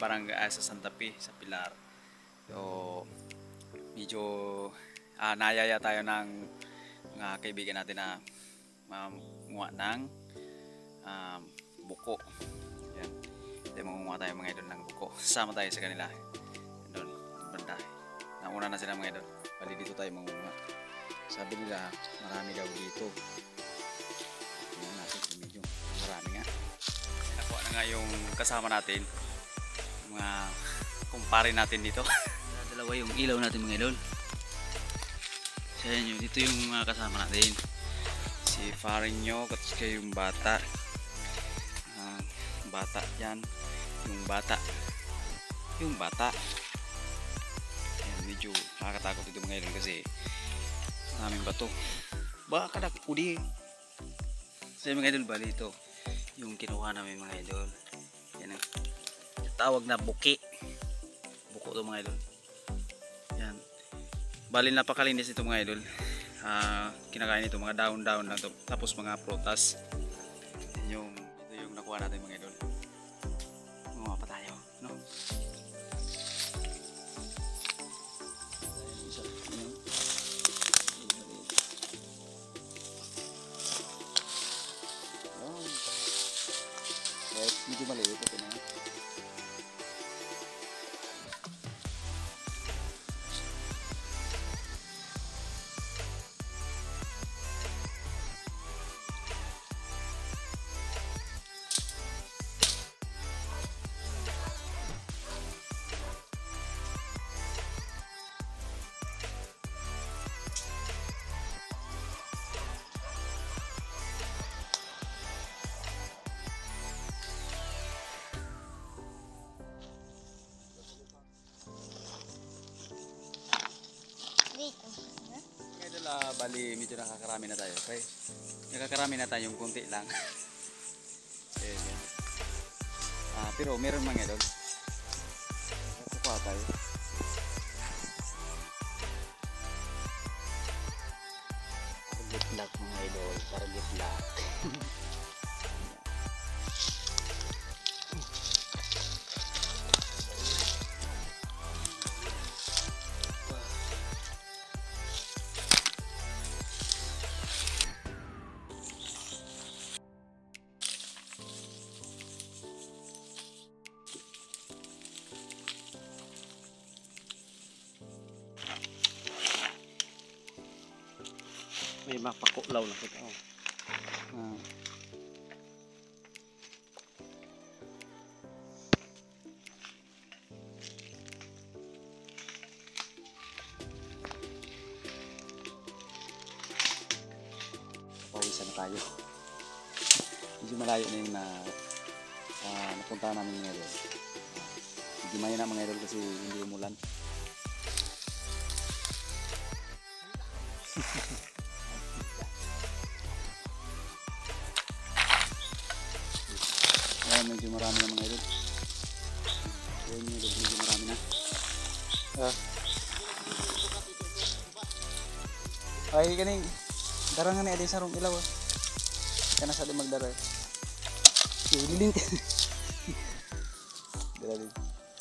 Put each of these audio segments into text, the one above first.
barangay sa Santa Fe, sa Pilar. So medyo nayaya tayo ng mga kaibigan natin na manguha ng buko. Yan. Tayo mangunguha tayo mga idol ng buko. Sama tayo sa kanila. Doon, banda. Nauna na sila mga idol. Bali dito tayo mangunguha. Sabi nila marami daw dito. Yan natin medyo marami nga. Nakuha na nga yung kasama natin. Mga kumpare natin dito. Dalawa yung ilaw natin mga idol. So yan yun, dito yung mga kasama natin. Si Farinyo, at yung bata. Bata yan. Yung bata. Yung bata. Ayan, medyo nakakatakot dito mga idol kasi maraming bato. Baka udi. So mga idol, bali ito yung kinuha namin mga idol. Yan ang tawag na buki. Buko to mga idol. Yan. Bali napakalinis ito mga idol. Kinakain ito mga daon-daon lang to. Tapos mga prutas. Ito yung nakuha natin mga idol. Gumawa pa tayo, no? Medyo maliit ito na. Bali medyo nakakarami na tayo. Okay? Nakakarami na tayo yung kunti lang. Pero meron mga idol. Kukuha tayo. Target lock mga idol. Target lock. May mapakuklaw na kita. Pawisan na tayo. Medyo malayo na yung napunta namin mga idol. Hindi maya na mga idol kasi hindi umulan. Medyo marami na mga idol. Medyo marami na. Ay kaning darangan na sa sarong ilaw. Kana sa di magdara. Lilint. Dali.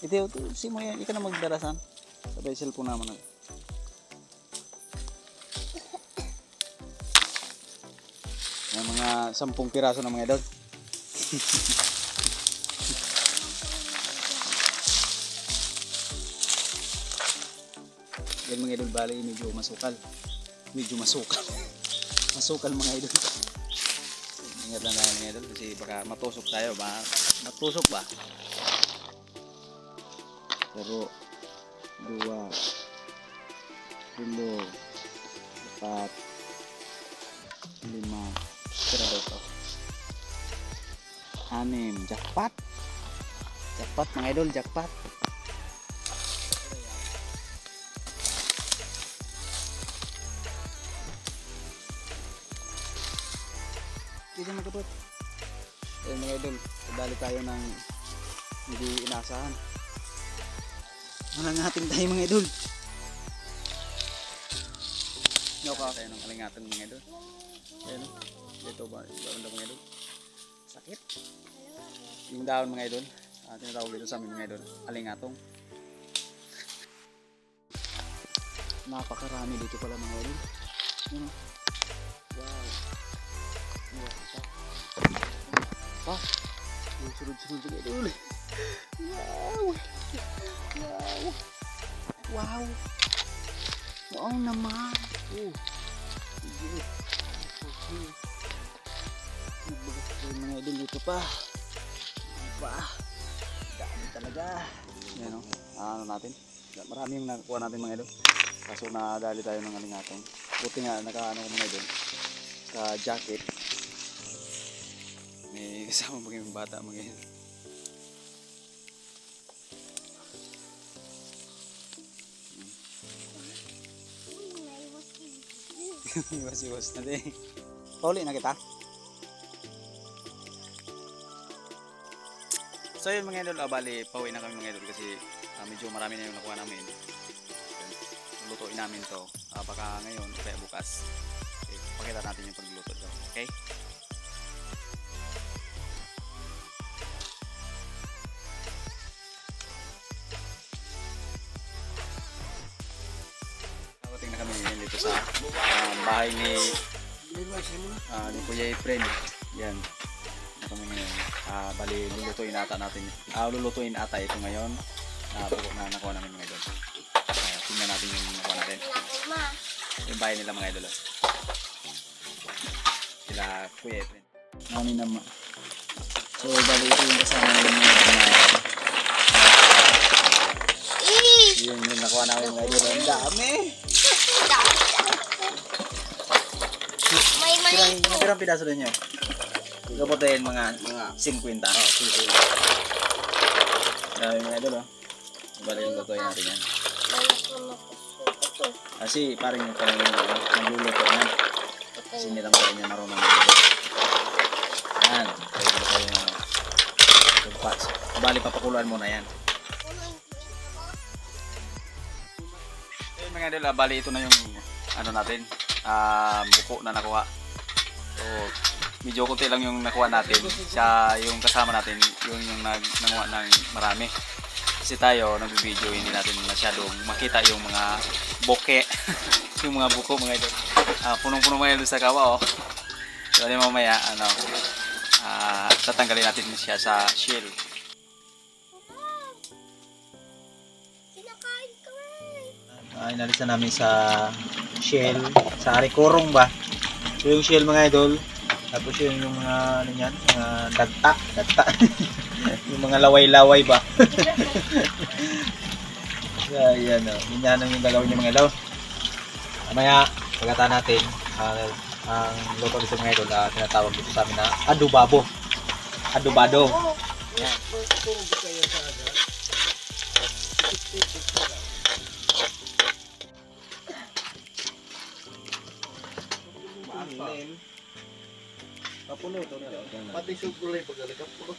Ito si mo yan, ika na magdarasan. Sabay cellphone naman. Yung mga 10 piraso na mga idol. Yan mga idol, bali medyo masukal. Masukal mga idol. Ingat lang tayo mga idol kasi baka matusok tayo. Matusok ba? Pero 2 3 4 5 kira daw to 6 jackpot mga idol, jackpot. Hindi magkabot. Ayan mga idol, kadali tayo ng hindi inaasahan. Malangating tayo mga idol. Naka tayo ng kalingatan mga idol. Ayan, dito ba mga idol? Sakit. Yung dahon mga idol, Tinatawag dito sa amin mga idol, alingatong. Napakarami dito pala mga idol. Yun, oh. Wow. Pa. Sunod-sunod mga idol. Wow. Wow. Wow. Wow naman. Mga idol dito pa. Dami talaga. Yan o. Ano natin. Marami yung nakuha natin mga idol. Kaso nadali tayo ng alingatong. Buti nga nakaano ko mga idol. Ka jacket. May kasama mga yung bata mga idol. Iwas-iwas na din. Pauli na kita. So yun mga idol, bali pauwi na kami mga idol kasi medyo marami na yung nakuha namin. Lutuin namin to. Baka ngayon o kaya bukas. Okay, pakita natin yung pagluto to. Okay? Nakating na kami dito sa bahay ni Kuya Efren. Yan. Kami ngayon. Bali lulutuin ata natin. Lulutuin ata ito ngayon. Na nakuha namin mga idol. Tingnan natin yung nakuha natin. Yung bahay nila mga idol. Sila Kuya Efren. Nani naman. So bali ito yung kasama namin mga idol. Yun yung nakuha namin mga idol. Ang dami! May pidaso din nyo. Gapotin mga 50. Dami mga idol oh. Bali yung lutuin natin yan. Kasi parang yung nagluluto yan. Kasi nilang tayo niya marunong nagluluto. Yan. Bali papakuluan muna yan. Ayun mga idol, bali ito na yung ano natin. Buko na nakuha. So medyo konti lang yung nakuha natin. Siya yung kasama natin, yung nanguha ng marami. Kasi tayo nag-video, hindi natin masyadong makita yung mga boke. Yung mga buko mga idol. Punong-puno mga idol sa kawa oh. So mamaya tatanggalin natin siya sa shell. Inalisan namin sa shell, sa arikurong ba. So yung shell mga idol. Tapos yung mga ano yan, mga dagta. Yung mga laway-laway ba. Yan o, yan yung gagawin niyo mga idol. Mamaya, pagkata natin, ang luto dito mga idol, tinatawag dito sa amin na adobado. Adobado. Yan. Kapulo to na. Pati sukulay pagdali kapulo.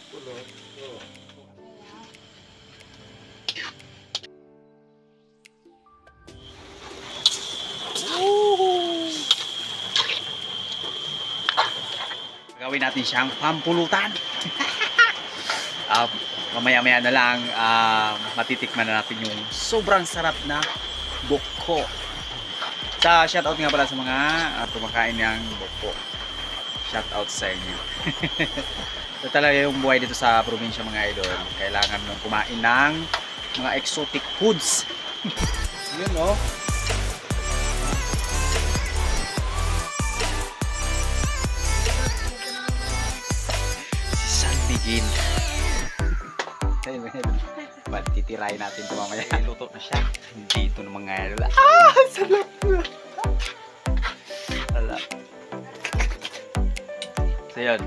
Gawin natin siyang pampulutan. Mamaya-maya na lang matitikman na natin yung sobrang sarap na buko. Shoutout nga pala sa mga kumakain ng buko. Shout out sa inyo. So talaga yung buhay dito sa probinsya mga idol, kailangan mong kumain ng mga exotic foods. Yun no. Si San Miguel. Titirahin natin ito mamaya. Luto na siya. Dito ng mga idol. Sarap na. Sarap. So yun,